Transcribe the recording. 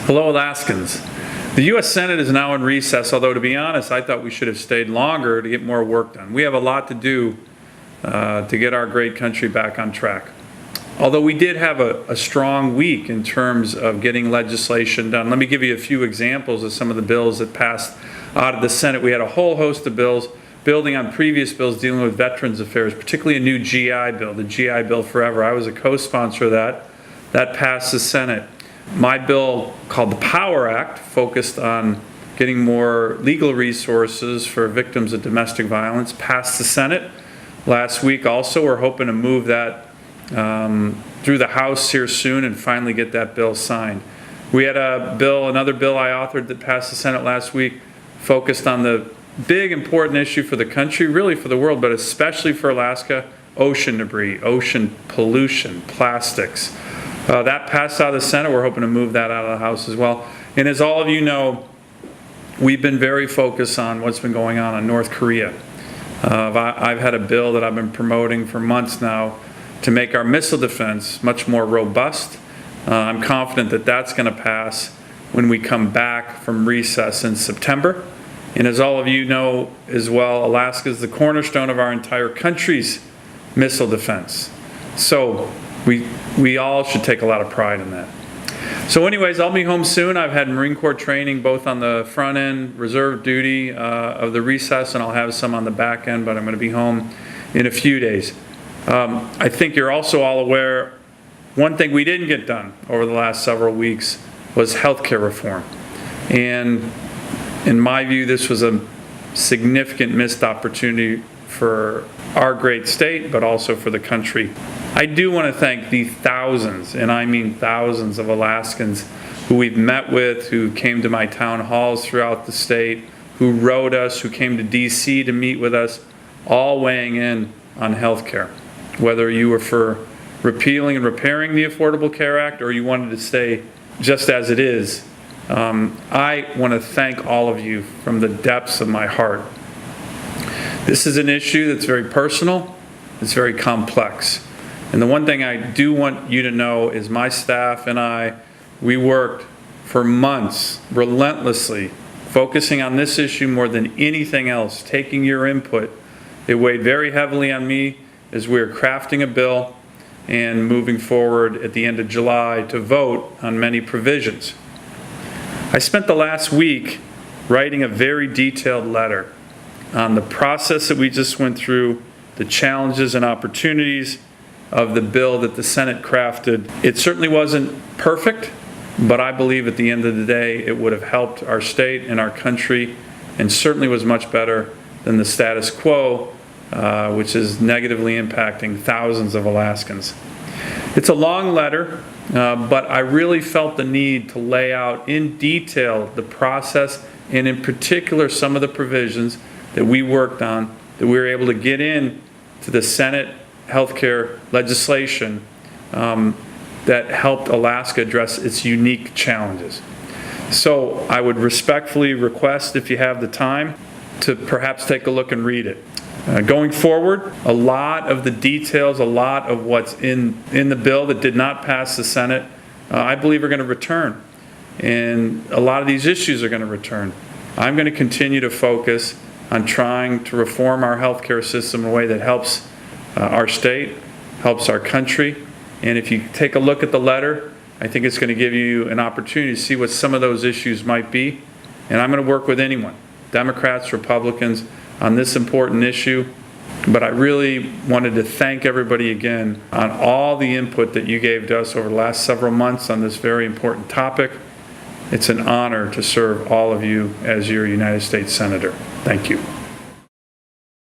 Hello, Alaskans. The U.S. Senate is now in recess, although to be honest, I thought we should have stayed longer to get more work done. We have a lot to do to get our great country back on track. Although we did have a strong week in terms of getting legislation done. Let me give you a few examples of some of the bills that passed out of the Senate. We had a whole host of bills building on previous bills dealing with veterans affairs, particularly a new GI bill, the GI Bill Forever. I was a co-sponsor of that. That passed the Senate. My bill, called the Power Act, focused on getting more legal resources for victims of domestic violence, passed the Senate last week. Also, we're hoping to move that through the House here soon and finally get that bill signed. We had another bill I authored that passed the Senate last week, focused on the big important issue for the country, really for the world, but especially for Alaska: ocean debris, ocean pollution, plastics. That passed out of the Senate. We're hoping to move that out of the House as well. And as all of you know, we've been very focused on what's been going on in North Korea. I've had a bill that I've been promoting for months now to make our missile defense much more robust. I'm confident that that's going to pass when we come back from recess in September. And as all of you know as well, Alaska is the cornerstone of our entire country's missile defense. So we all should take a lot of pride in that. So anyways, I'll be home soon. I've had Marine Corps training both on the front end, reserve duty of the recess, and I'll have some on the back end, but I'm going to be home in a few days. I think you're also all aware, one thing we didn't get done over the last several weeks was healthcare reform. And in my view, this was a significant missed opportunity for our great state, but also for the country. I do want to thank the thousands, and I mean thousands, of Alaskans who we've met with, who came to my town halls throughout the state, who wrote us, who came to D.C. to meet with us, all weighing in on health care. Whether you were for repealing and repairing the Affordable Care Act or you wanted to stay just as it is, I want to thank all of you from the depths of my heart. This is an issue that's very personal, it's very complex. And the one thing I do want you to know is my staff and we worked for months relentlessly, focusing on this issue more than anything else, taking your input. It weighed very heavily on me as we were crafting a bill and moving forward at the end of July to vote on many provisions. I spent the last week writing a very detailed letter on the process that we just went through, the challenges and opportunities of the bill that the Senate crafted. It certainly wasn't perfect, but I believe at the end of the day it would have helped our state and our country, and certainly was much better than the status quo, which is negatively impacting thousands of Alaskans. It's a long letter, but I really felt the need to lay out in detail the process, and in particular some of the provisions that we worked on, that we were able to get in to the Senate healthcare legislation that helped Alaska address its unique challenges. So I would respectfully request, if you have the time, to perhaps take a look and read it. Going forward, a lot of the details, a lot of what's in the bill that did not pass the Senate, I believe are going to return. And a lot of these issues are going to return. I'm going to continue to focus on trying to reform our healthcare system in a way that helps our state, helps our country. And if you take a look at the letter, I think it's going to give you an opportunity to see what some of those issues might be. And I'm going to work with anyone, Democrats, Republicans, on this important issue. But I really wanted to thank everybody again on all the input that you gave to us over the last several months on this very important topic. It's an honor to serve all of you as your United States Senator. Thank you.